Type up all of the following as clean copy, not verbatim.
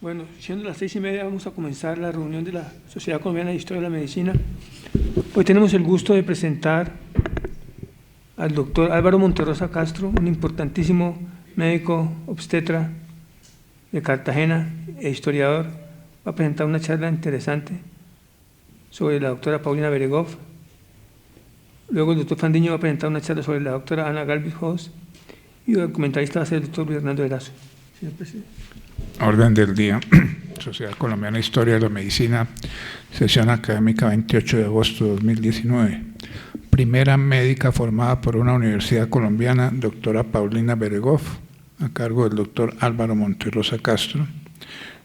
Bueno, siendo las 6:30, vamos a comenzar la reunión de la Sociedad Colombiana de Historia de la Medicina. Hoy tenemos el gusto de presentar al doctor Álvaro Monterrosa Castro, un importantísimo médico obstetra de Cartagena e historiador. Va a presentar una charla interesante sobre la doctora Paulina Beregov. Luego el doctor Fandiño va a presentar una charla sobre la doctora Ana Galvis Hoss y el comentarista va a ser el doctor Luis Hernando Erazo. Señor presidente. Orden del día. Sociedad Colombiana de Historia de la Medicina, sesión académica 28 de agosto de 2019. Primera médica formada por una universidad colombiana, doctora Paulina Beregov, a cargo del doctor Álvaro Monterrosa Castro.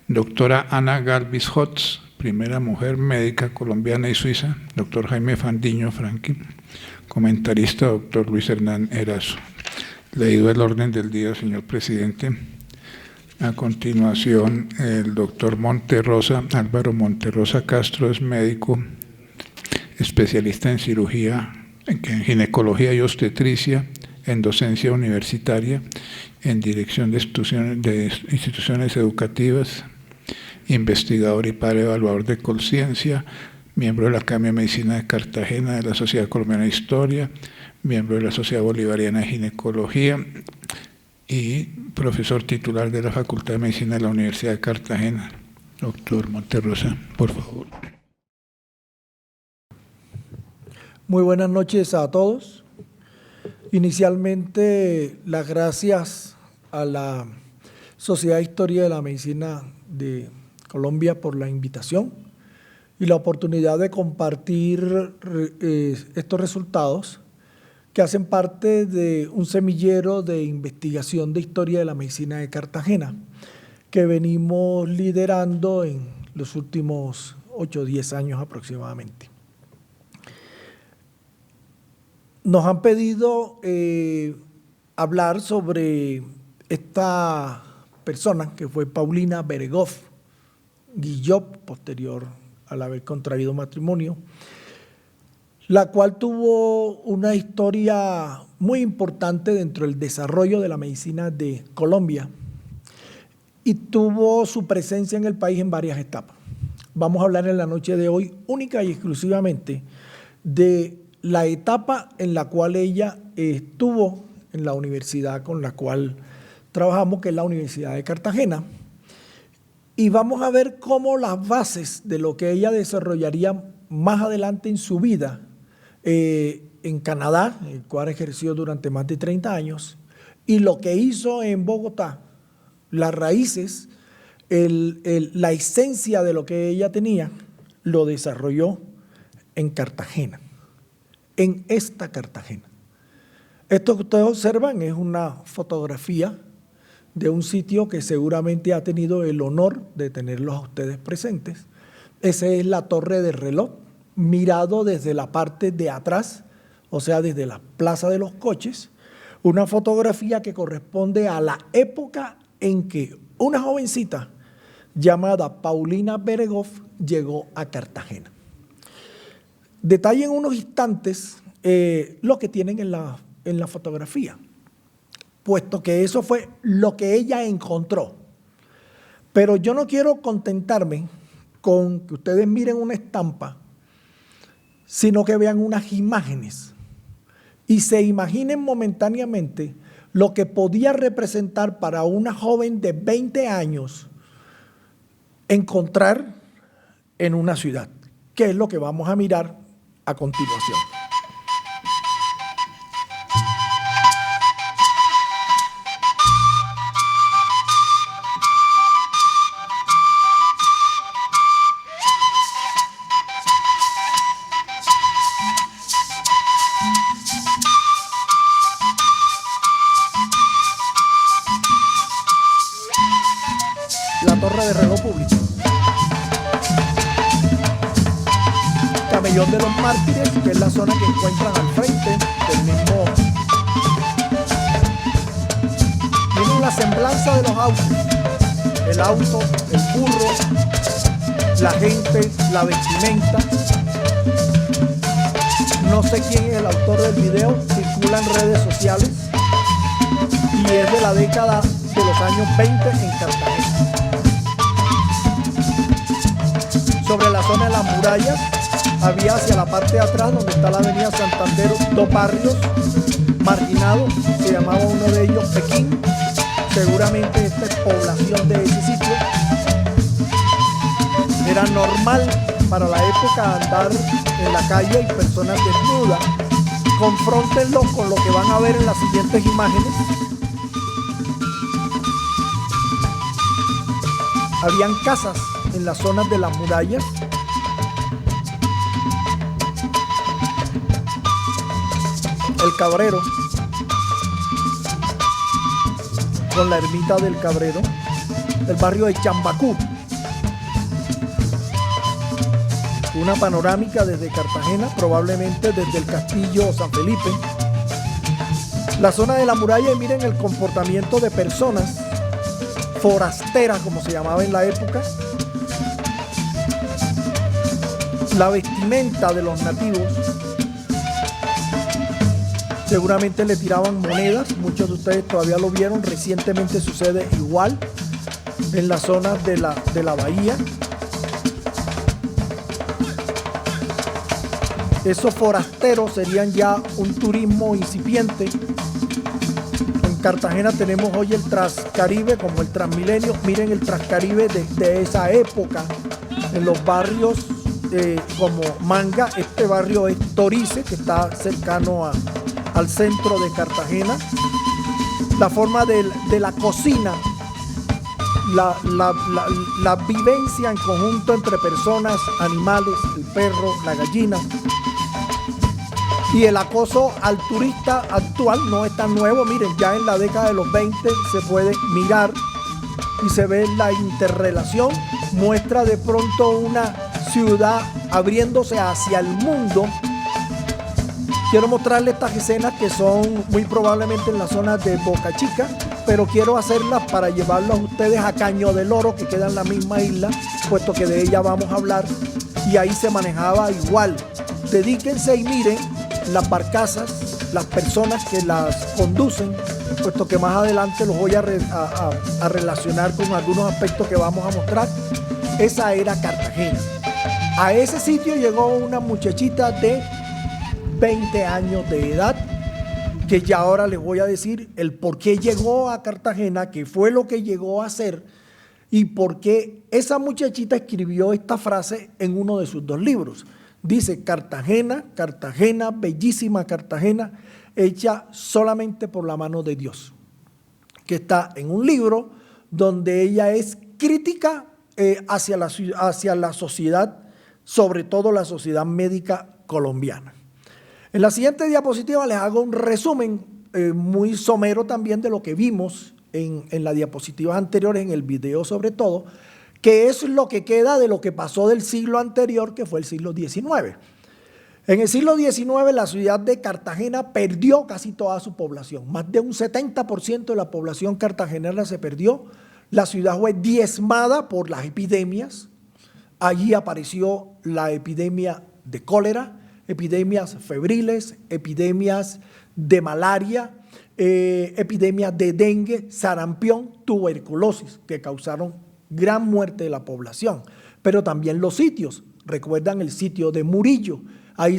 Doctora Ana Galvis Hoss, primera mujer médica colombiana y suiza, doctor Jaime Fandiño Franqui. Comentarista, doctor Luis Hernán Erazo. Leído el orden del día, señor presidente. A continuación, el doctor Monterrosa, Álvaro Monterrosa Castro, es médico, especialista en cirugía, en ginecología y obstetricia, en docencia universitaria, en dirección de instituciones educativas, investigador y padre evaluador de Colciencia, miembro de la Academia de Medicina de Cartagena, de la Sociedad Colombiana de Historia, miembro de la Sociedad Bolivariana de Ginecología, y profesor titular de la Facultad de Medicina de la Universidad de Cartagena. Doctor Monterrosa, por favor. Muy buenas noches a todos. Inicialmente, las gracias a la Sociedad de Historia de la Medicina de Colombia por la invitación y la oportunidad de compartir estos resultados que hacen parte de un semillero de investigación de historia de la medicina de Cartagena, que venimos liderando en los últimos 8 o 10 años aproximadamente. Nos han pedido hablar sobre esta persona que fue Paulina Beregov Guillot, posterior al haber contraído matrimonio, la cual tuvo una historia muy importante dentro del desarrollo de la medicina de Colombia y tuvo su presencia en el país en varias etapas. Vamos a hablar en la noche de hoy única y exclusivamente de la etapa en la cual ella estuvo en la universidad con la cual trabajamos, que es la Universidad de Cartagena, y vamos a ver cómo las bases de lo que ella desarrollaría más adelante en su vida en Canadá, el cual ejerció durante más de 30 años, y lo que hizo en Bogotá, las raíces, la esencia de lo que ella tenía, lo desarrolló en Cartagena, en esta Cartagena. Esto que ustedes observan es una fotografía de un sitio que seguramente ha tenido el honor de tenerlos a ustedes presentes. Esa es la Torre del Reloj, mirado desde la parte de atrás, o sea, desde la Plaza de los Coches, una fotografía que corresponde a la época en que una jovencita llamada Paulina Beregov llegó a Cartagena. Detalle en unos instantes lo que tienen en la fotografía, puesto que eso fue lo que ella encontró. Pero yo no quiero contentarme con que ustedes miren una estampa, sino que vean unas imágenes y se imaginen momentáneamente lo que podía representar para una joven de 20 años encontrar en una ciudad, que es lo que vamos a mirar a continuación. La Torre de Reloj Público. Camellón de los Mártires, que es la zona que encuentran al frente del mismo. Miren la semblanza de los autos. El auto, el burro, la gente, la vestimenta. No sé quién es el autor del video, circula en redes sociales y es de la década de los años 20 en Cartagena. sobre la zona de las murallas había hacia la parte de atrás, donde está la avenida Santander, dos barrios marginados. Se llamaba uno de ellos Pekín. Seguramente esta es población de ese sitio. Era normal para la época andar en la calle y personas desnudas. Confróntenlo con lo que van a ver en las siguientes imágenes. Habían casas en las zonas de las murallas. El Cabrero, con la ermita del Cabrero, el barrio de Chambacú. Una panorámica desde Cartagena, probablemente desde el Castillo San Felipe. La zona de la muralla, y miren el comportamiento de personas forasteras, como se llamaba en la época. La vestimenta de los nativos. Seguramente le tiraban monedas, muchos de ustedes todavía lo vieron, recientemente sucede igual en las zonas de la bahía. Esos forasteros serían ya un turismo incipiente. En Cartagena tenemos hoy el Transcaribe como el Transmilenio. Miren el Transcaribe de esa época, en los barrios como Manga. Este barrio es Torice, que está cercano al centro de Cartagena. La forma de la cocina, la vivencia en conjunto entre personas, animales, el perro, la gallina. Y el acoso al turista actual no es tan nuevo. Miren, ya en la década de los 20 se puede mirar y se ve la interrelación. Muestra de pronto una ciudad abriéndose hacia el mundo. Quiero mostrarles estas escenas que son muy probablemente en la zona de Boca Chica, pero quiero hacerlas para llevarlos a ustedes a Caño del Oro, que queda en la misma isla, puesto que de ella vamos a hablar, y ahí se manejaba igual. Dedíquense y miren las barcazas, las personas que las conducen, puesto que más adelante los voy a relacionar con algunos aspectos que vamos a mostrar. Esa era Cartagena. A ese sitio llegó una muchachita de 20 años de edad, que ya ahora les voy a decir el por qué llegó a Cartagena, qué fue lo que llegó a hacer y por qué esa muchachita escribió esta frase en uno de sus dos libros. Dice: Cartagena, Cartagena, bellísima Cartagena, hecha solamente por la mano de Dios, que está en un libro donde ella es crítica hacia la sociedad, sobre todo la sociedad médica colombiana. En la siguiente diapositiva les hago un resumen muy somero también de lo que vimos en las diapositivas anteriores, en el video sobre todo, que es lo que queda de lo que pasó del siglo anterior, que fue el siglo XIX. En el siglo XIX la ciudad de Cartagena perdió casi toda su población. Más de un 70% de la población cartagenera se perdió. La ciudad fue diezmada por las epidemias. Allí apareció la epidemia de cólera, epidemias febriles, epidemias de malaria, epidemias de dengue, sarampión, tuberculosis, que causaron gran muerte de la población. Pero también los sitios, recuerdan el sitio de Murillo, ahí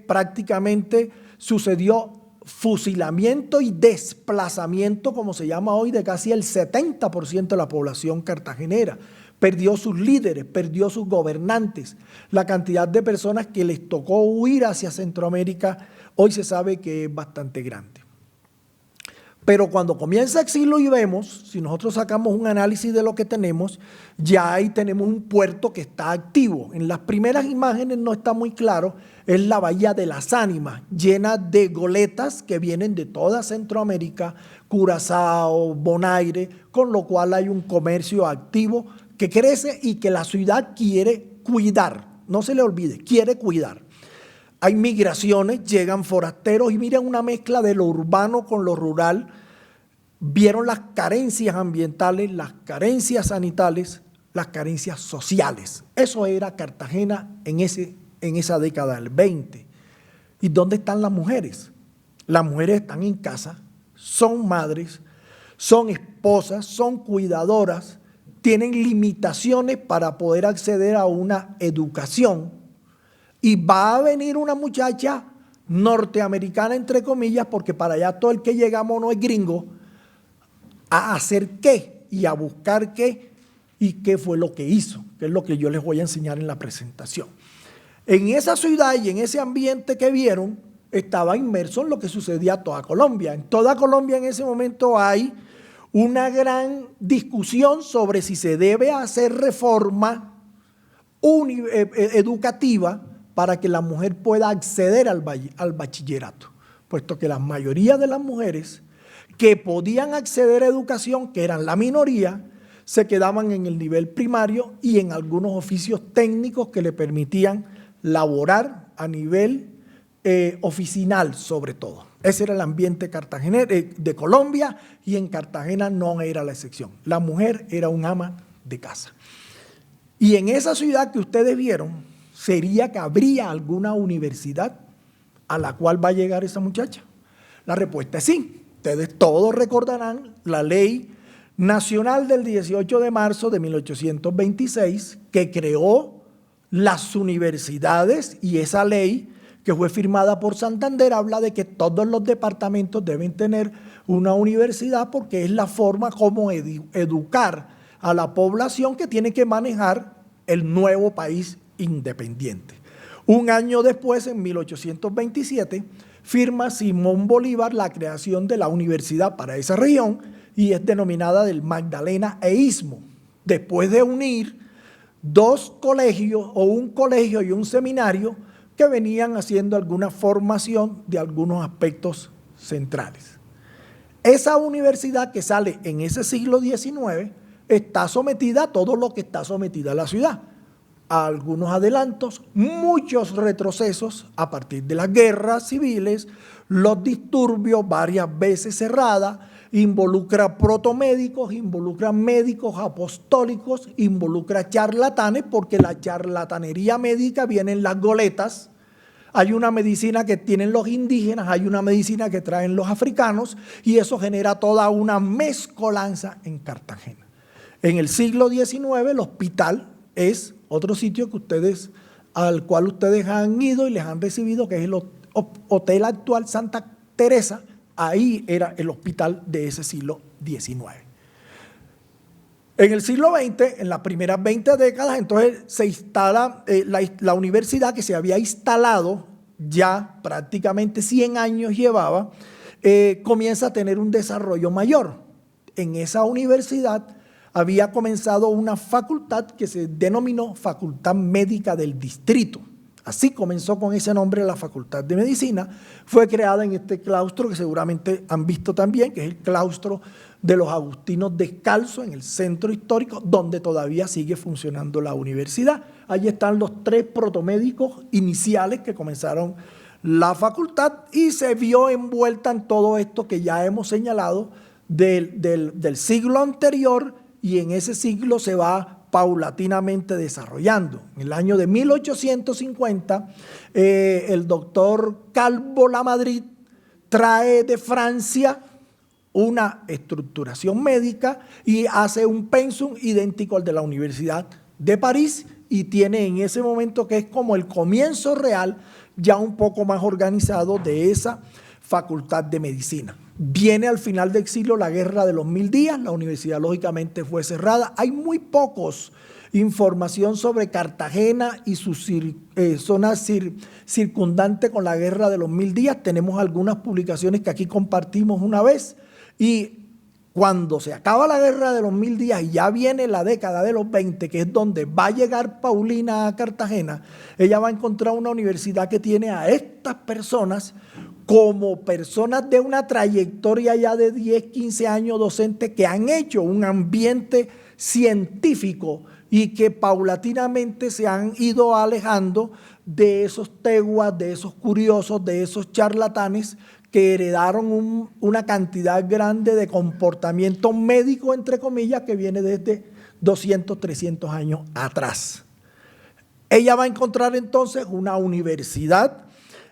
prácticamente sucedió fusilamiento y desplazamiento, como se llama hoy, de casi el 70% de la población cartagenera. Perdió sus líderes, perdió sus gobernantes. La cantidad de personas que les tocó huir hacia Centroamérica hoy se sabe que es bastante grande. Pero cuando comienza el siglo y vemos, si nosotros sacamos un análisis de lo que tenemos, ya ahí tenemos un puerto que está activo. En las primeras imágenes no está muy claro, es la Bahía de las Ánimas, llena de goletas que vienen de toda Centroamérica, Curazao, Bonaire, con lo cual hay un comercio activo que crece y que la ciudad quiere cuidar. No se le olvide, quiere cuidar. Hay migraciones, llegan forasteros y miren una mezcla de lo urbano con lo rural. Vieron las carencias ambientales, las carencias sanitarias, las carencias sociales. Eso era Cartagena en esa década del 20. ¿Y dónde están las mujeres? Las mujeres están en casa, son madres, son esposas, son cuidadoras, tienen limitaciones para poder acceder a una educación, y va a venir una muchacha norteamericana, entre comillas, porque para allá todo el que llegamos no es gringo, a hacer qué y a buscar qué y qué fue lo que hizo, que es lo que yo les voy a enseñar en la presentación. En esa ciudad y en ese ambiente que vieron, estaba inmerso en lo que sucedía en toda Colombia. En toda Colombia en ese momento hay una gran discusión sobre si se debe hacer reforma educativa para que la mujer pueda acceder al bachillerato, puesto que la mayoría de las mujeres que podían acceder a educación, que eran la minoría, se quedaban en el nivel primario y en algunos oficios técnicos que le permitían laborar a nivel oficinal sobre todo. Ese era el ambiente cartagenero, de Colombia, y en Cartagena no era la excepción. La mujer era un ama de casa. Y en esa ciudad que ustedes vieron, ¿sería que habría alguna universidad a la cual va a llegar esa muchacha? La respuesta es sí. Ustedes todos recordarán la ley nacional del 18 de marzo de 1826 que creó las universidades, y esa ley que fue firmada por Santander habla de que todos los departamentos deben tener una universidad porque es la forma como educar a la población que tiene que manejar el nuevo país independiente. Un año después, en 1827, firma Simón Bolívar la creación de la universidad para esa región y es denominada del Magdalena e Istmo, después de unir dos colegios o un colegio y un seminario que venían haciendo alguna formación de algunos aspectos centrales. Esa universidad que sale en ese siglo XIX está sometida a todo lo que está sometida a la ciudad, a algunos adelantos, muchos retrocesos a partir de las guerras civiles, los disturbios varias veces cerradas, involucra protomédicos, involucra médicos apostólicos, involucra charlatanes, porque la charlatanería médica viene en las goletas. Hay una medicina que tienen los indígenas, hay una medicina que traen los africanos, y eso genera toda una mezcolanza en Cartagena. En el siglo XIX el hospital es otro sitio al cual ustedes han ido y les han recibido, que es el Hotel Actual Santa Teresa. Ahí era el hospital de ese siglo XIX. En el siglo XX, en las primeras 20 décadas, entonces se instala la universidad, que se había instalado ya prácticamente 100 años llevaba, comienza a tener un desarrollo mayor. En esa universidad había comenzado una facultad que se denominó Facultad Médica del Distrito. Así comenzó con ese nombre la Facultad de Medicina. Fue creada en este claustro que seguramente han visto también, que es el claustro de los agustinos descalzos en el centro histórico, donde todavía sigue funcionando la universidad. Allí están los 3 protomédicos iniciales que comenzaron la facultad y se vio envuelta en todo esto que ya hemos señalado del siglo anterior, y en ese siglo se va paulatinamente desarrollando. En el año de 1850, el doctor Calvo Lamadrid trae de Francia una estructuración médica y hace un pensum idéntico al de la Universidad de París, y tiene en ese momento, que es como el comienzo real, ya un poco más organizado, de esa Facultad de Medicina. Viene al final del siglo la Guerra de los 1000 días, la universidad lógicamente fue cerrada. Hay muy pocos información sobre Cartagena y su zona circundante con la Guerra de los 1000 días. Tenemos algunas publicaciones que aquí compartimos una vez, y cuando se acaba la Guerra de los 1000 días y ya viene la década de los 20, que es donde va a llegar Paulina a Cartagena, ella va a encontrar una universidad que tiene a estas personas como personas de una trayectoria ya de 10, 15 años docente, que han hecho un ambiente científico y que paulatinamente se han ido alejando de esos teguas, de esos curiosos, de esos charlatanes que heredaron una cantidad grande de comportamiento médico, entre comillas, que viene desde 200, 300 años atrás. Ella va a encontrar entonces una universidad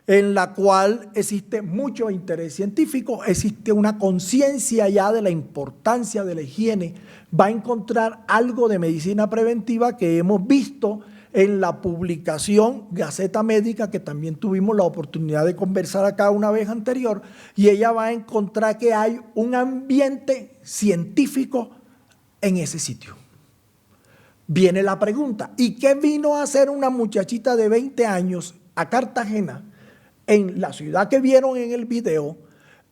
en la cual existe mucho interés científico, existe una conciencia ya de la importancia de la higiene. Va a encontrar algo de medicina preventiva que hemos visto en la publicación Gaceta Médica, que también tuvimos la oportunidad de conversar acá una vez anterior, y ella va a encontrar que hay un ambiente científico en ese sitio. Viene la pregunta, ¿y qué vino a hacer una muchachita de 20 años a Cartagena, en la ciudad que vieron en el video,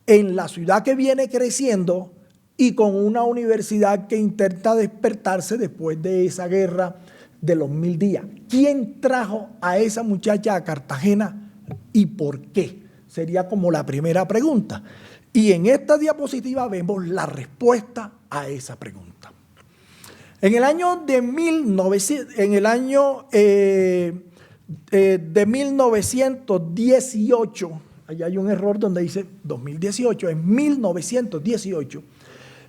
en la ciudad que viene creciendo y con una universidad que intenta despertarse después de esa guerra de los 1000 días? ¿Quién trajo a esa muchacha a Cartagena y por qué? Sería como la primera pregunta. Y en esta diapositiva vemos la respuesta a esa pregunta. En el año de 1918, allá hay un error donde dice 2018, en 1918,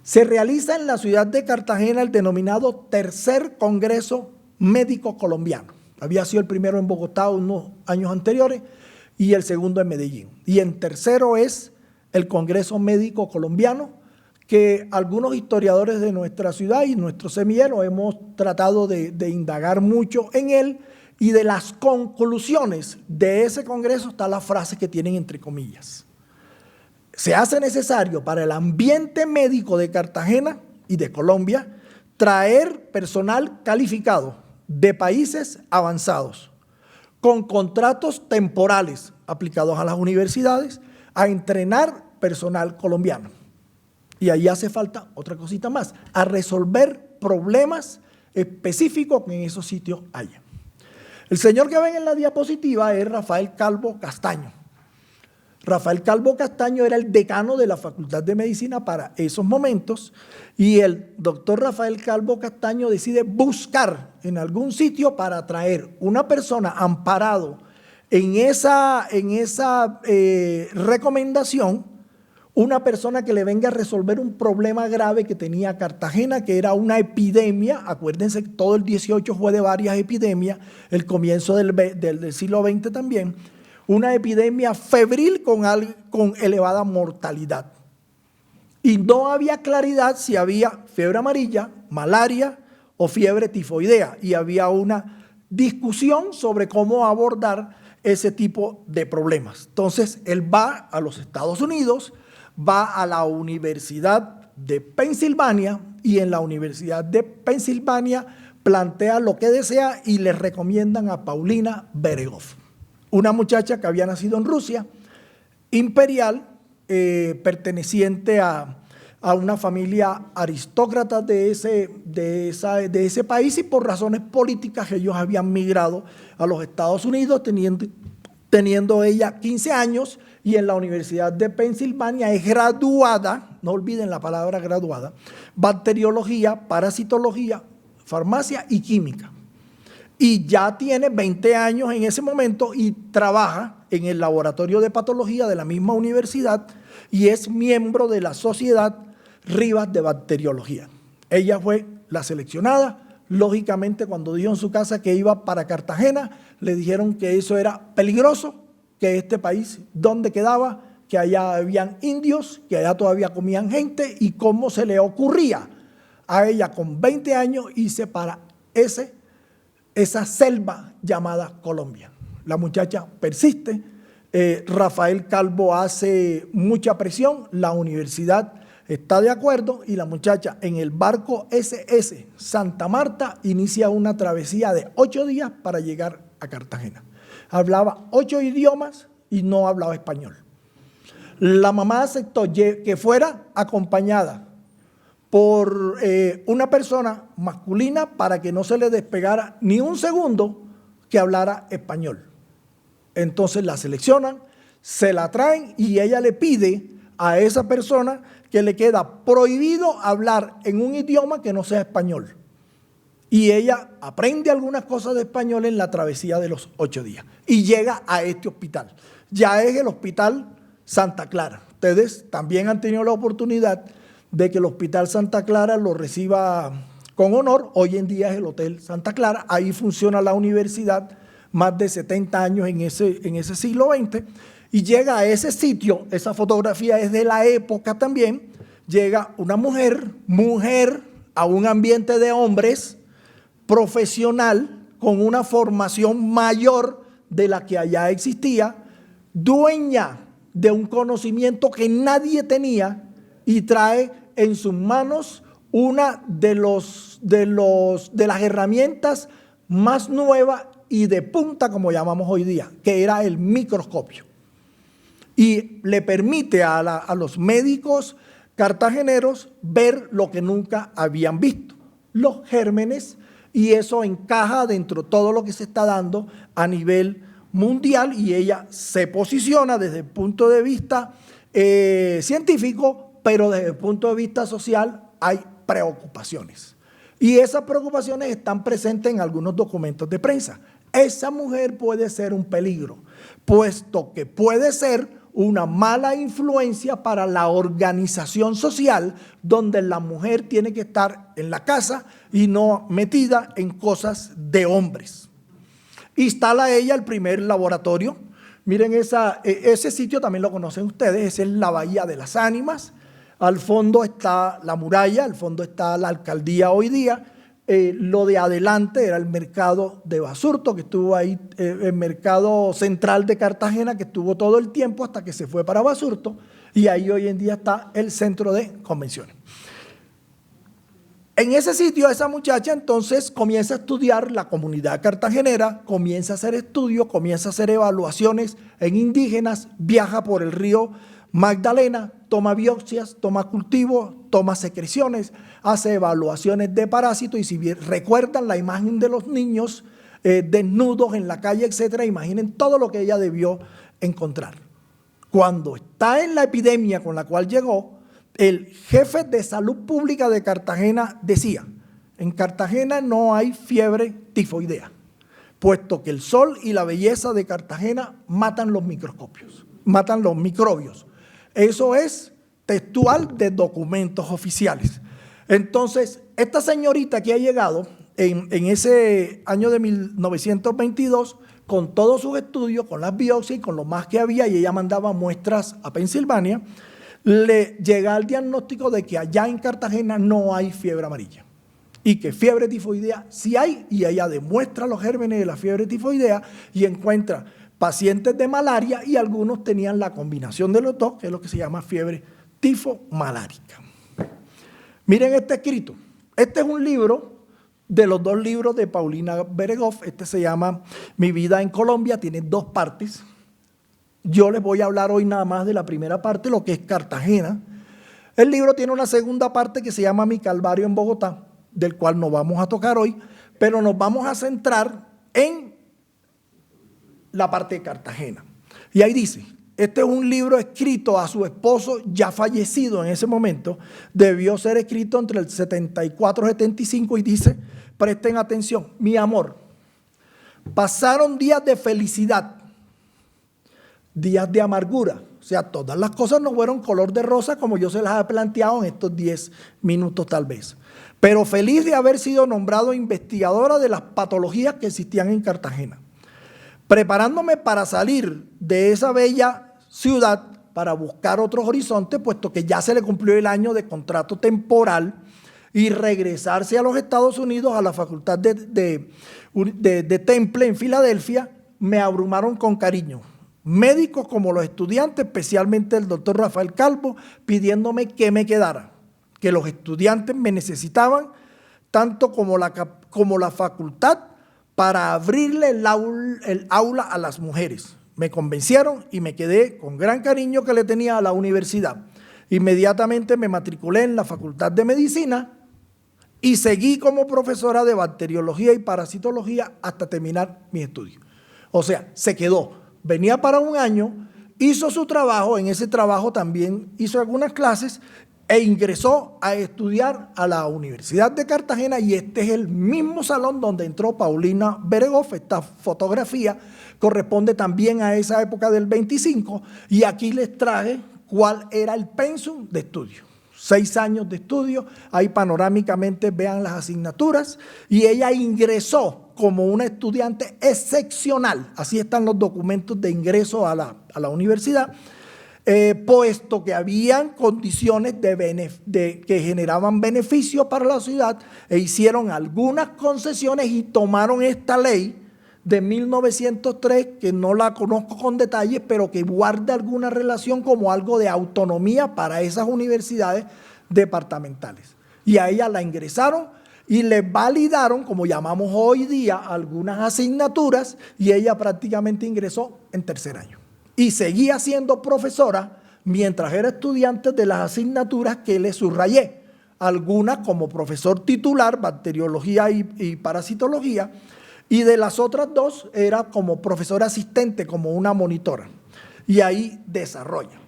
se realiza en la ciudad de Cartagena el denominado Tercer Congreso Médico Colombiano. Había sido el primero en Bogotá unos años anteriores y el segundo en Medellín. Y en tercero es el Congreso Médico Colombiano, que algunos historiadores de nuestra ciudad y nuestro semillero hemos tratado de indagar mucho en él, y de las conclusiones de ese congreso está la frase que tienen entre comillas: se hace necesario para el ambiente médico de Cartagena y de Colombia traer personal calificado de países avanzados, con contratos temporales aplicados a las universidades, a entrenar personal colombiano. Y ahí hace falta otra cosita más, a resolver problemas específicos que en esos sitios haya. El señor que ven en la diapositiva es Rafael Calvo Castaño. Rafael Calvo Castaño era el decano de la Facultad de Medicina para esos momentos, y el doctor Rafael Calvo Castaño decide buscar en algún sitio para traer una persona amparado en esa recomendación, una persona que le venga a resolver un problema grave que tenía Cartagena, que era una epidemia. Acuérdense que todo el 18 fue de varias epidemias, el comienzo del siglo XX también, una epidemia febril con elevada mortalidad. Y no había claridad si había fiebre amarilla, malaria o fiebre tifoidea, y había una discusión sobre cómo abordar ese tipo de problemas. Entonces, él va a los Estados Unidos, va a la Universidad de Pensilvania, y en la Universidad de Pensilvania plantea lo que desea y le recomiendan a Paulina Beregov, una muchacha que había nacido en Rusia imperial, perteneciente a una familia aristócrata de ese país, y por razones políticas ellos habían migrado a los Estados Unidos teniendo ella 15 años, y en la Universidad de Pensilvania es graduada, no olviden la palabra graduada, bacteriología, parasitología, farmacia y química. Y ya tiene 20 años en ese momento y trabaja en el laboratorio de patología de la misma universidad y es miembro de la Sociedad Rivas de Bacteriología. Ella fue la seleccionada. Lógicamente, cuando dijo en su casa que iba para Cartagena, le dijeron que eso era peligroso, que este país, donde quedaba, que allá habían indios, que allá todavía comían gente, y cómo se le ocurría a ella con 20 años irse para esa selva llamada Colombia. La muchacha persiste, Rafael Calvo hace mucha presión, la universidad está de acuerdo, y la muchacha en el barco SS Santa Marta inicia una travesía de 8 días para llegar a Cartagena. Hablaba 8 idiomas y no hablaba español. La mamá aceptó que fuera acompañada por una persona masculina para que no se le despegara ni un segundo que hablara español. Entonces la seleccionan, se la traen y ella le pide a esa persona que le queda prohibido hablar en un idioma que no sea español. Y ella aprende algunas cosas de español en la travesía de los 8 días y llega a este hospital. Ya es el Hospital Santa Clara. Ustedes también han tenido la oportunidad de que el Hospital Santa Clara lo reciba con honor. Hoy en día es el Hotel Santa Clara. Ahí funciona la Universidad más de 70 años en ese siglo XX, y llega a ese sitio, esa fotografía es de la época también, llega una mujer a un ambiente de hombres, profesional, con una formación mayor de la que allá existía, dueña de un conocimiento que nadie tenía, y trae en sus manos una de las herramientas más nuevas y de punta, como llamamos hoy día, que era el microscopio. Y le permite a los médicos cartageneros ver lo que nunca habían visto, los gérmenes, y eso encaja dentro de todo lo que se está dando a nivel mundial, y ella se posiciona desde el punto de vista científico, pero desde el punto de vista social hay preocupaciones. Y esas preocupaciones están presentes en algunos documentos de prensa. Esa mujer puede ser un peligro, puesto que puede ser una mala influencia para la organización social, donde la mujer tiene que estar en la casa y no metida en cosas de hombres. Instala ella el primer laboratorio. Miren, ese sitio también lo conocen ustedes, es la Bahía de las Ánimas. Al fondo está la muralla, al fondo está la alcaldía hoy día. Lo de adelante era el mercado de Basurto, que estuvo ahí, el mercado central de Cartagena, que estuvo todo el tiempo hasta que se fue para Basurto, y ahí hoy en día está el centro de convenciones. En ese sitio, esa muchacha entonces comienza a estudiar la comunidad cartagenera, comienza a hacer estudios, comienza a hacer evaluaciones en indígenas, viaja por el río Magdalena, toma biopsias, toma cultivos, toma secreciones, hace evaluaciones de parásitos, y si bien recuerdan la imagen de los niños desnudos en la calle, etcétera, imaginen todo lo que ella debió encontrar. Cuando está en la epidemia con la cual llegó, el jefe de salud pública de Cartagena decía: en Cartagena no hay fiebre tifoidea, puesto que el sol y la belleza de Cartagena matan los microbios. Eso es textual de documentos oficiales. Entonces, esta señorita que ha llegado en ese año de 1922, con todos sus estudios, con las biopsias y con lo más que había, y ella mandaba muestras a Pensilvania, le llega al diagnóstico de que allá en Cartagena no hay fiebre amarilla, y que fiebre tifoidea sí hay, y ella demuestra los gérmenes de la fiebre tifoidea y encuentra pacientes de malaria, y algunos tenían la combinación de los dos, que es lo que se llama fiebre tifomalárica. Miren este escrito. Este es un libro de los dos libros de Paulina Beregoff. Este se llama Mi vida en Colombia, tiene dos partes. Yo les voy a hablar hoy nada más de la primera parte, lo que es Cartagena. El libro tiene una segunda parte que se llama Mi Calvario en Bogotá, del cual no vamos a tocar hoy, pero nos vamos a centrar en la parte de Cartagena. Y ahí dice: este es un libro escrito a su esposo ya fallecido en ese momento, debió ser escrito entre el 74 y 75, y dice, presten atención: mi amor, pasaron días de felicidad, días de amargura, o sea, todas las cosas no fueron color de rosa como yo se las he planteado en estos 10 minutos tal vez, pero feliz de haber sido nombrado investigadora de las patologías que existían en Cartagena, preparándome para salir de esa bella ciudad para buscar otros horizontes, puesto que ya se le cumplió el año de contrato temporal, y regresarse a los Estados Unidos, a la Facultad de Temple en Filadelfia. Me abrumaron con cariño médicos como los estudiantes, especialmente el doctor Rafael Calvo, pidiéndome que me quedara, que los estudiantes me necesitaban, tanto como la facultad, para abrirle el aula a las mujeres. Me convencieron y me quedé con gran cariño que le tenía a la universidad. Inmediatamente me matriculé en la Facultad de Medicina y seguí como profesora de bacteriología y parasitología hasta terminar mis estudios. O sea, se quedó. Venía para un año, hizo su trabajo, en ese trabajo también hizo algunas clases e ingresó a estudiar a la Universidad de Cartagena, y este es el mismo salón donde entró Paulina Beregoff. Esta fotografía corresponde también a esa época del 25, y aquí les traje cuál era el pensum de estudio. 6 años de estudio, ahí panorámicamente vean las asignaturas, y ella ingresó como una estudiante excepcional, así están los documentos de ingreso a la universidad, puesto que habían condiciones que generaban beneficios para la ciudad, e hicieron algunas concesiones y tomaron esta ley de 1903, que no la conozco con detalles, pero que guarda alguna relación como algo de autonomía para esas universidades departamentales. Y a ella la ingresaron y le validaron, como llamamos hoy día, algunas asignaturas, y ella prácticamente ingresó en tercer año. Y seguía siendo profesora mientras era estudiante de las asignaturas que le subrayé, algunas como profesor titular, bacteriología y parasitología, y de las otras dos era como profesora asistente, como una monitora. Y ahí desarrolla.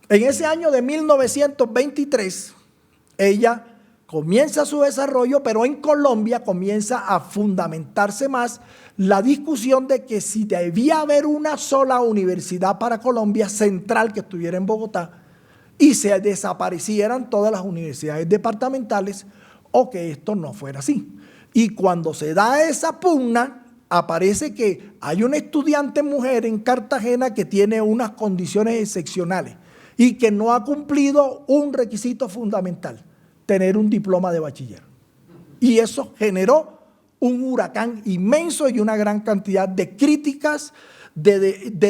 En ese año de 1923, ella comienza su desarrollo, pero en Colombia comienza a fundamentarse más la discusión de que si debía haber una sola universidad para Colombia central que estuviera en Bogotá y se desaparecieran todas las universidades departamentales, o que esto no fuera así. Y cuando se da esa pugna, aparece que hay una estudiante mujer en Cartagena que tiene unas condiciones excepcionales y que no ha cumplido un requisito fundamental: tener un diploma de bachiller. Y eso generó un huracán inmenso y una gran cantidad de críticas, de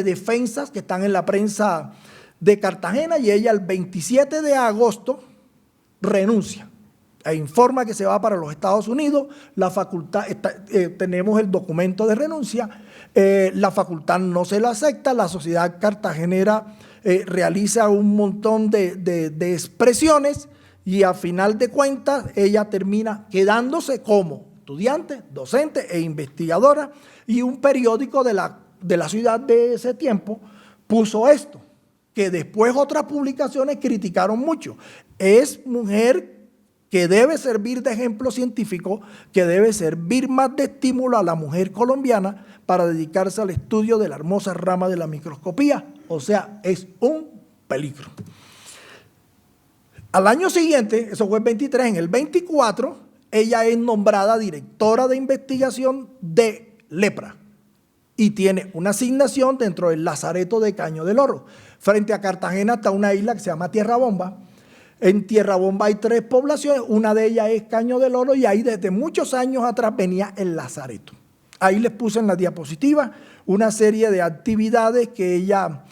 defensas que están en la prensa de Cartagena, y ella el 27 de agosto renuncia e informa que se va para los Estados Unidos. La facultad, tenemos el documento de renuncia, la facultad no se la acepta, la sociedad cartagenera realiza un montón de expresiones, y a final de cuentas ella termina quedándose como estudiante, docente e investigadora, y un periódico de la ciudad de ese tiempo puso esto, que después otras publicaciones criticaron mucho: es mujer que debe servir de ejemplo científico, que debe servir más de estímulo a la mujer colombiana para dedicarse al estudio de la hermosa rama de la microscopía. O sea, es un peligro. Al año siguiente, eso fue el 23, en el 24, ella es nombrada directora de investigación de lepra y tiene una asignación dentro del Lazareto de Caño del Oro. Frente a Cartagena está una isla que se llama Tierra Bomba. En Tierra Bomba hay 3 poblaciones, una de ellas es Caño del Oro, y ahí desde muchos años atrás venía el Lazareto. Ahí les puse en la diapositiva una serie de actividades que ella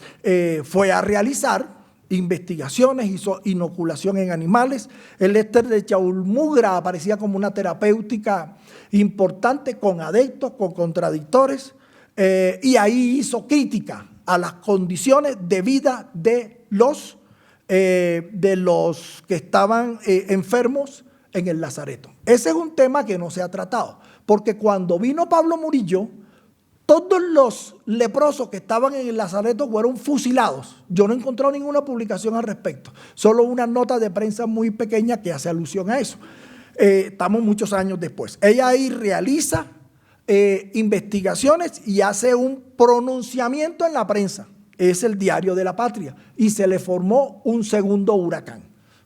fue a realizar: investigaciones, hizo inoculación en animales. El éster de chaulmugra aparecía como una terapéutica importante, con adeptos, con contradictores, y ahí hizo crítica a las condiciones de vida de los que estaban enfermos en el Lazareto. Ese es un tema que no se ha tratado, porque cuando vino Pablo Murillo, todos los leprosos que estaban en el Lazareto fueron fusilados. Yo no he encontrado ninguna publicación al respecto, solo una nota de prensa muy pequeña que hace alusión a eso. Estamos muchos años después. Ella ahí realiza investigaciones y hace un pronunciamiento en la prensa. Es el Diario de la Patria, y se le formó un segundo huracán.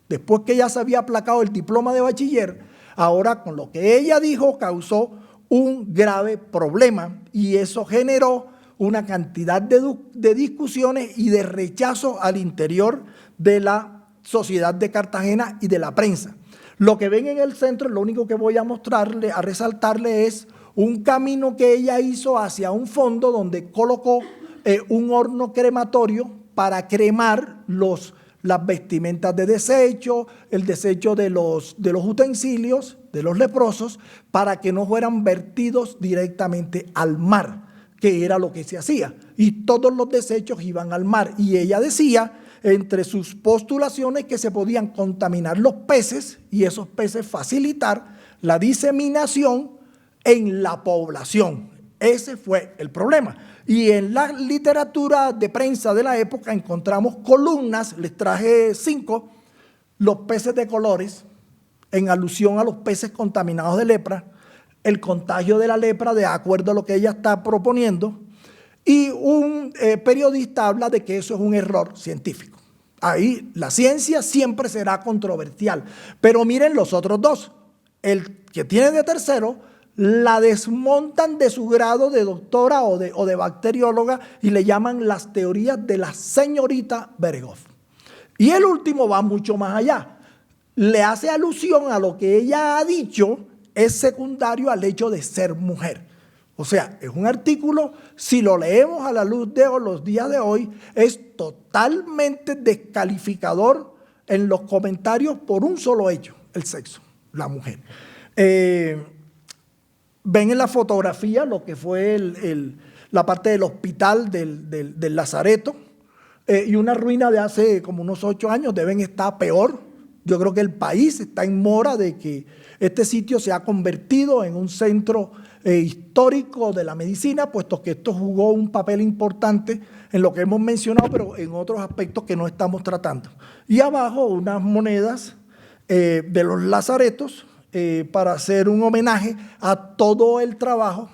Después que ya se había aplacado el diploma de bachiller, ahora con lo que ella dijo causó un grave problema, y eso generó una cantidad de discusiones y de rechazo al interior de la sociedad de Cartagena y de la prensa. Lo que ven en el centro, lo único que voy a mostrarle, a resaltarle, es un camino que ella hizo hacia un fondo donde colocó un horno crematorio para cremar las vestimentas de desecho, el desecho de los utensilios de los leprosos, para que no fueran vertidos directamente al mar, que era lo que se hacía, y todos los desechos iban al mar. Y ella decía, entre sus postulaciones, que se podían contaminar los peces, y esos peces facilitar la diseminación en la población. Ese fue el problema. Y en la literatura de prensa de la época encontramos columnas, les traje 5, los peces de colores, en alusión a los peces contaminados de lepra, el contagio de la lepra de acuerdo a lo que ella está proponiendo, y un periodista habla de que eso es un error científico. Ahí la ciencia siempre será controversial, pero miren los otros dos. El que tiene de tercero la desmontan de su grado de doctora o de bacterióloga y le llaman las teorías de la señorita Beregov. Y el último va mucho más allá. Le hace alusión a lo que ella ha dicho, es secundario al hecho de ser mujer. O sea, es un artículo, si lo leemos a la luz de los días de hoy, es totalmente descalificador en los comentarios por un solo hecho, el sexo, la mujer. Ven en la fotografía lo que fue la parte del hospital del Lazareto, y una ruina de hace como unos 8 años deben estar peor. Yo creo que el país está en mora de que este sitio se ha convertido en un centro histórico de la medicina, puesto que esto jugó un papel importante en lo que hemos mencionado, pero en otros aspectos que no estamos tratando. Y abajo unas monedas de los lazaretos para hacer un homenaje a todo el trabajo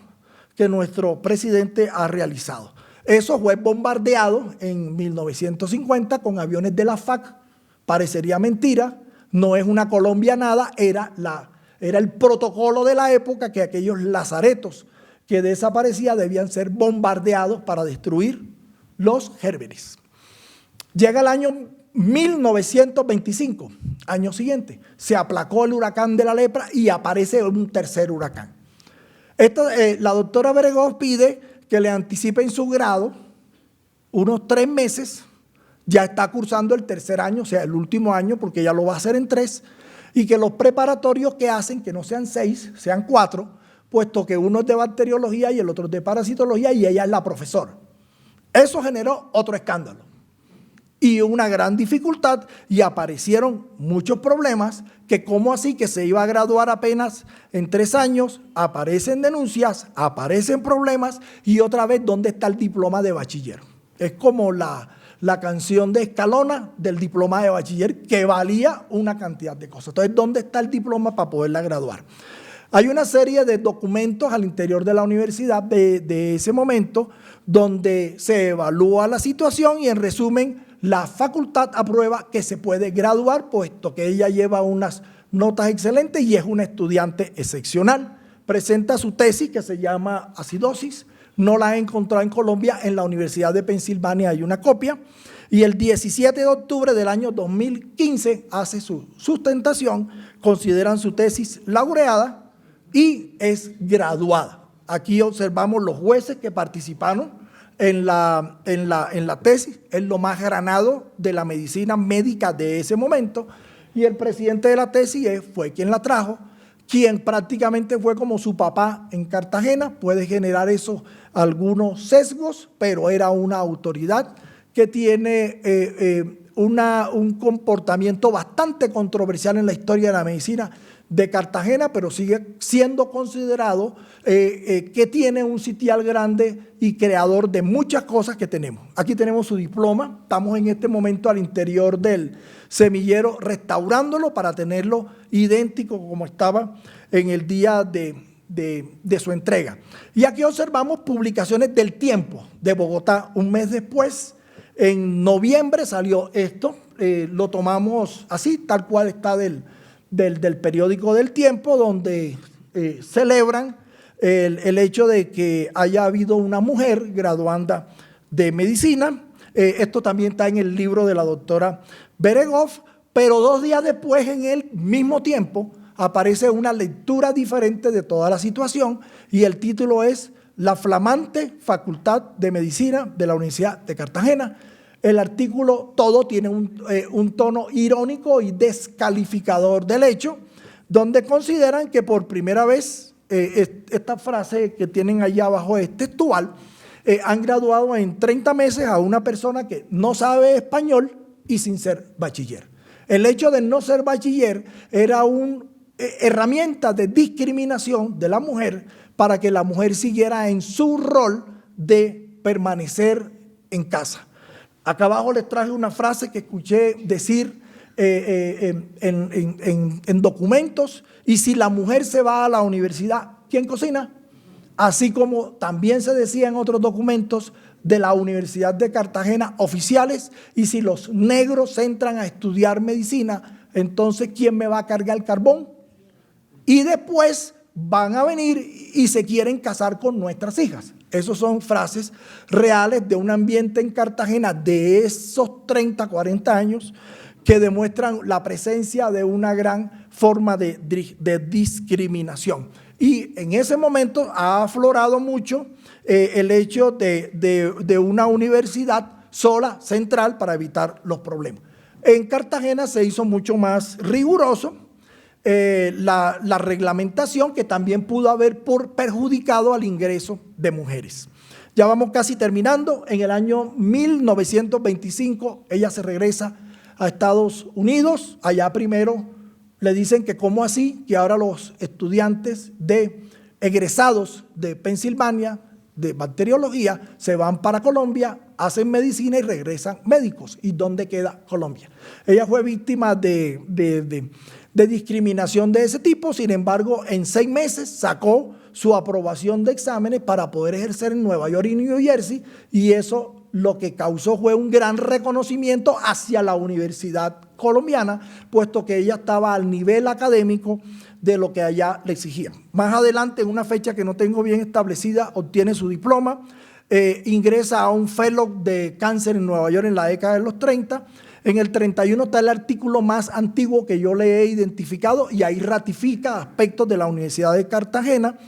que nuestro presidente ha realizado. Eso fue bombardeado en 1950 con aviones de la FAC. Parecería mentira, no es una colombianada, era el protocolo de la época que aquellos lazaretos que desaparecían debían ser bombardeados para destruir los gérmenes. Llega el año 1925, año siguiente, se aplacó el huracán de la lepra y aparece un tercer huracán. La doctora Beregov pide que le anticipen su grado unos 3 meses, ya está cursando el tercer año, o sea, el último año, porque ella lo va a hacer en 3, y que los preparatorios que hacen, que no sean 6, sean 4, puesto que uno es de bacteriología y el otro es de parasitología y ella es la profesora. Eso generó otro escándalo y una gran dificultad, y aparecieron muchos problemas, que cómo así que se iba a graduar apenas en 3 años, aparecen denuncias, aparecen problemas, y otra vez, ¿dónde está el diploma de bachiller? Es como la canción de Escalona del diploma de bachiller, que valía una cantidad de cosas. Entonces, ¿dónde está el diploma para poderla graduar? Hay una serie de documentos al interior de la universidad de ese momento donde se evalúa la situación y, en resumen, la facultad aprueba que se puede graduar, puesto que ella lleva unas notas excelentes y es una estudiante excepcional. Presenta su tesis que se llama Acidosis. No la he encontrado en Colombia, en la Universidad de Pensilvania hay una copia. Y el 17 de octubre del año 2015 hace su sustentación, consideran su tesis laureada y es graduada. Aquí observamos los jueces que participaron en la tesis, es lo más granado de la medicina médica de ese momento, y el presidente de la tesis fue quien la trajo, quien prácticamente fue como su papá en Cartagena. Puede generar eso algunos sesgos, pero era una autoridad que tiene un comportamiento bastante controversial en la historia de la medicina de Cartagena, pero sigue siendo considerado que tiene un sitial grande y creador de muchas cosas que tenemos. Aquí tenemos su diploma, estamos en este momento al interior del semillero restaurándolo para tenerlo idéntico como estaba en el día de su entrega. Y aquí observamos publicaciones del Tiempo de Bogotá. Un mes después, en noviembre, salió esto, lo tomamos así, tal cual está del periódico del Tiempo, donde celebran el hecho de que haya habido una mujer graduanda de medicina. Esto también está en el libro de la doctora Beregov, pero 2 días después, en el mismo Tiempo, aparece una lectura diferente de toda la situación, y el título es La flamante Facultad de Medicina de la Universidad de Cartagena. El artículo todo tiene un tono irónico y descalificador del hecho, donde consideran que por primera vez, esta frase que tienen allá abajo es textual, han graduado en 30 meses a una persona que no sabe español y sin ser bachiller. El hecho de no ser bachiller era una herramienta de discriminación de la mujer para que la mujer siguiera en su rol de permanecer en casa. Acá abajo les traje una frase que escuché decir en documentos: y si la mujer se va a la universidad, ¿quién cocina? Así como también se decía en otros documentos de la Universidad de Cartagena oficiales: y si los negros entran a estudiar medicina, entonces ¿quién me va a cargar el carbón? Y después van a venir y se quieren casar con nuestras hijas. Esas son frases reales de un ambiente en Cartagena de esos 30, 40 años que demuestran la presencia de una gran forma de discriminación. Y en ese momento ha aflorado mucho el hecho de una universidad sola, central, para evitar los problemas. En Cartagena se hizo mucho más riguroso la reglamentación, que también pudo haber perjudicado al ingreso de mujeres. Ya vamos casi terminando. En el año 1925 ella se regresa a Estados Unidos. Allá primero le dicen que cómo así, que ahora los estudiantes egresados de Pensilvania de bacteriología se van para Colombia, hacen medicina y regresan médicos. ¿Y dónde queda Colombia? Ella fue víctima de discriminación de ese tipo. Sin embargo, en 6 meses sacó su aprobación de exámenes para poder ejercer en Nueva York y New Jersey, y eso lo que causó fue un gran reconocimiento hacia la universidad colombiana, puesto que ella estaba al nivel académico de lo que allá le exigían. Más adelante, en una fecha que no tengo bien establecida, obtiene su diploma, ingresa a un fellow de cáncer en Nueva York en la década de los 30. En el 31 está el artículo más antiguo que yo le he identificado, y ahí ratifica aspectos de la Universidad de Cartagena.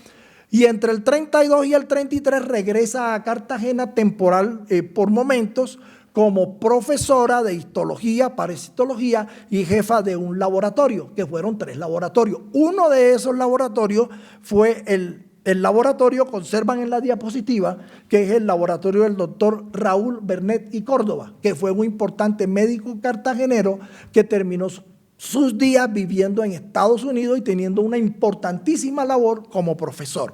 Y entre el 32 y el 33 regresa a Cartagena temporal por momentos como profesora de histología, parasitología y jefa de un laboratorio, que fueron 3 laboratorios. Uno de esos laboratorios fue el laboratorio, conservan en la diapositiva, que es el laboratorio del doctor Raúl Bernet y Córdoba, que fue un importante médico cartagenero que terminó sus días viviendo en Estados Unidos y teniendo una importantísima labor como profesor.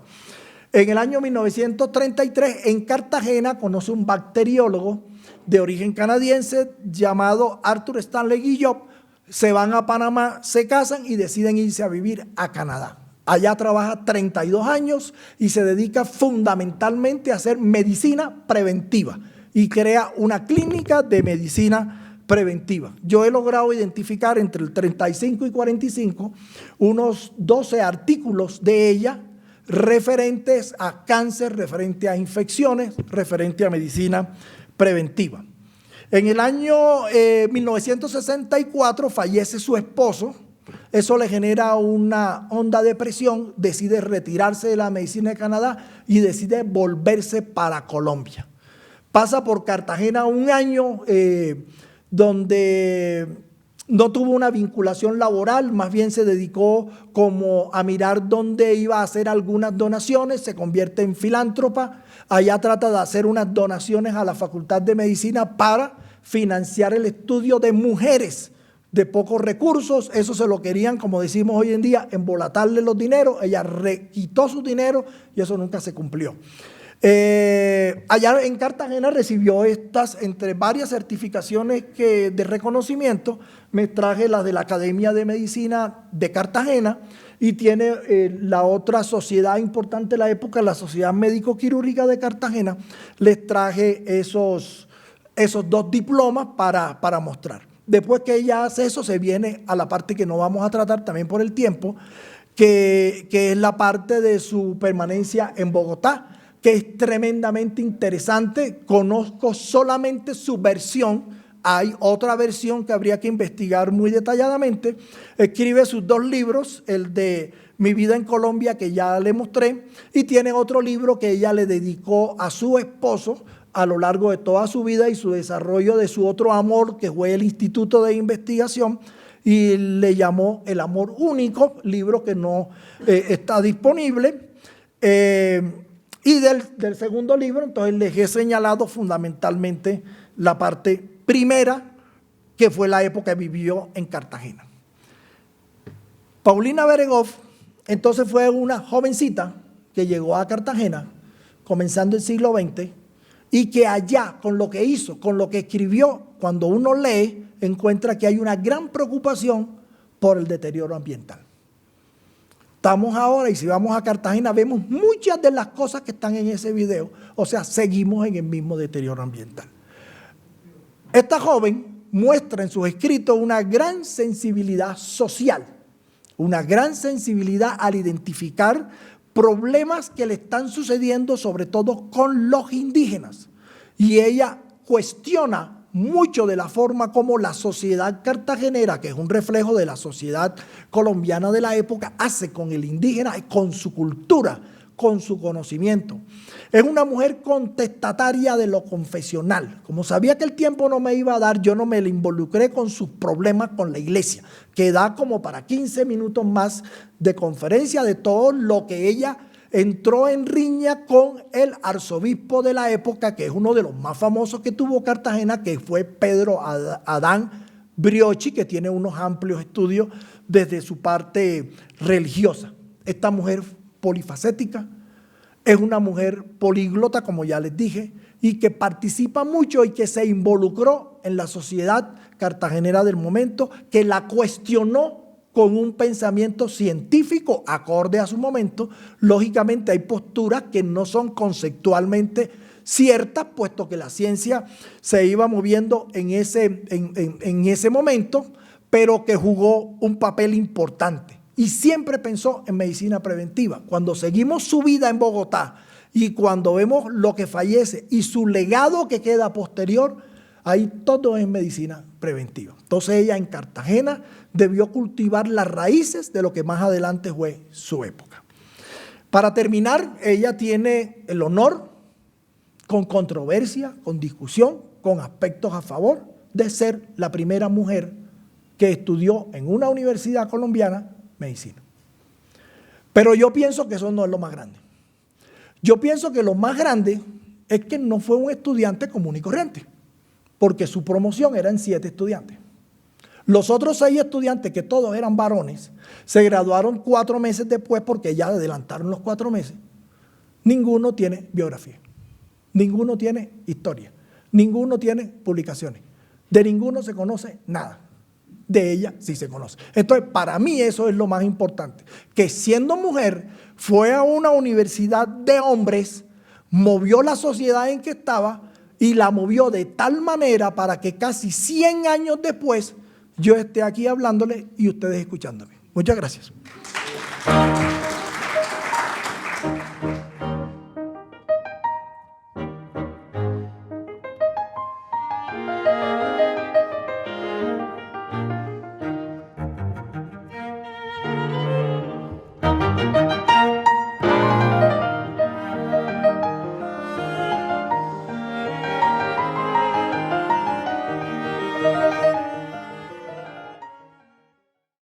En el año 1933, en Cartagena, conoce un bacteriólogo de origen canadiense llamado Arthur Stanley Guillot. Se van a Panamá, se casan y deciden irse a vivir a Canadá. Allá trabaja 32 años y se dedica fundamentalmente a hacer medicina preventiva y crea una clínica de medicina preventiva. Yo he logrado identificar entre el 35 y 45 unos 12 artículos de ella referentes a cáncer, referente a infecciones, referente a medicina preventiva. En el año 1964 fallece su esposo. Eso le genera una honda depresión, decide retirarse de la medicina de Canadá y decide volverse para Colombia. Pasa por Cartagena un año donde no tuvo una vinculación laboral, más bien se dedicó como a mirar dónde iba a hacer algunas donaciones, se convierte en filántropa. Allá trata de hacer unas donaciones a la Facultad de Medicina para financiar el estudio de mujeres de pocos recursos. Eso se lo querían, como decimos hoy en día, embolatarle los dineros. Ella quitó su dinero y eso nunca se cumplió. Allá en Cartagena recibió estas, entre varias certificaciones de reconocimiento, me traje las de la Academia de Medicina de Cartagena, y tiene la otra sociedad importante de la época, la Sociedad Médico-Quirúrgica de Cartagena. Les traje esos 2 diplomas para mostrar. Después que ella hace eso, se viene a la parte que no vamos a tratar también por el tiempo, que es la parte de su permanencia en Bogotá, que es tremendamente interesante. Conozco solamente su versión. Hay otra versión que habría que investigar muy detalladamente. Escribe sus 2 libros, el de Mi vida en Colombia, que ya le mostré, y tiene otro libro que ella le dedicó a su esposo a lo largo de toda su vida y su desarrollo de su otro amor, que fue el Instituto de Investigación, y le llamó El amor único, libro que no está disponible. Y del segundo libro, entonces les he señalado fundamentalmente la parte primera, que fue la época que vivió en Cartagena. Paulina Bereghoff, entonces, fue una jovencita que llegó a Cartagena comenzando el siglo XX, y que allá, con lo que hizo, con lo que escribió, cuando uno lee, encuentra que hay una gran preocupación por el deterioro ambiental. Estamos ahora, y si vamos a Cartagena, vemos muchas de las cosas que están en ese video. O sea, seguimos en el mismo deterioro ambiental. Esta joven muestra en sus escritos una gran sensibilidad social, una gran sensibilidad al identificar problemas que le están sucediendo, sobre todo con los indígenas. Y ella cuestiona mucho de la forma como la sociedad cartagenera, que es un reflejo de la sociedad colombiana de la época, hace con el indígena y con su cultura, con su conocimiento. Es una mujer contestataria de lo confesional. Como sabía que el tiempo no me iba a dar, yo no me le involucré con sus problemas con la iglesia, que da como para 15 minutos más de conferencia de todo lo que ella entró en riña con el arzobispo de la época, que es uno de los más famosos que tuvo Cartagena, que fue Pedro Adán Briochi, que tiene unos amplios estudios desde su parte religiosa. Esta mujer polifacética es una mujer políglota, como ya les dije, y que participa mucho y que se involucró en la sociedad cartagenera del momento, que la cuestionó con un pensamiento científico acorde a su momento. Lógicamente hay posturas que no son conceptualmente ciertas, puesto que la ciencia se iba moviendo en ese momento, pero que jugó un papel importante. Y siempre pensó en medicina preventiva. Cuando seguimos su vida en Bogotá y cuando vemos lo que fallece y su legado que queda posterior, ahí todo es medicina preventiva. Entonces ella en Cartagena debió cultivar las raíces de lo que más adelante fue su época. Para terminar, ella tiene el honor, con controversia, con discusión, con aspectos a favor, de ser la primera mujer que estudió en una universidad colombiana medicina. Pero yo pienso que eso no es lo más grande. Yo pienso que lo más grande es que no fue un estudiante común y corriente, porque su promoción eran 7 estudiantes. Los otros 6 estudiantes, que todos eran varones, se graduaron 4 meses después porque ya adelantaron los 4 meses. Ninguno tiene biografía, ninguno tiene historia, ninguno tiene publicaciones, de ninguno se conoce nada. De ella sí se conoce. Entonces, para mí eso es lo más importante, que siendo mujer fue a una universidad de hombres, movió la sociedad en que estaba y la movió de tal manera para que casi 100 años después yo esté aquí hablándole y ustedes escuchándome. Muchas gracias.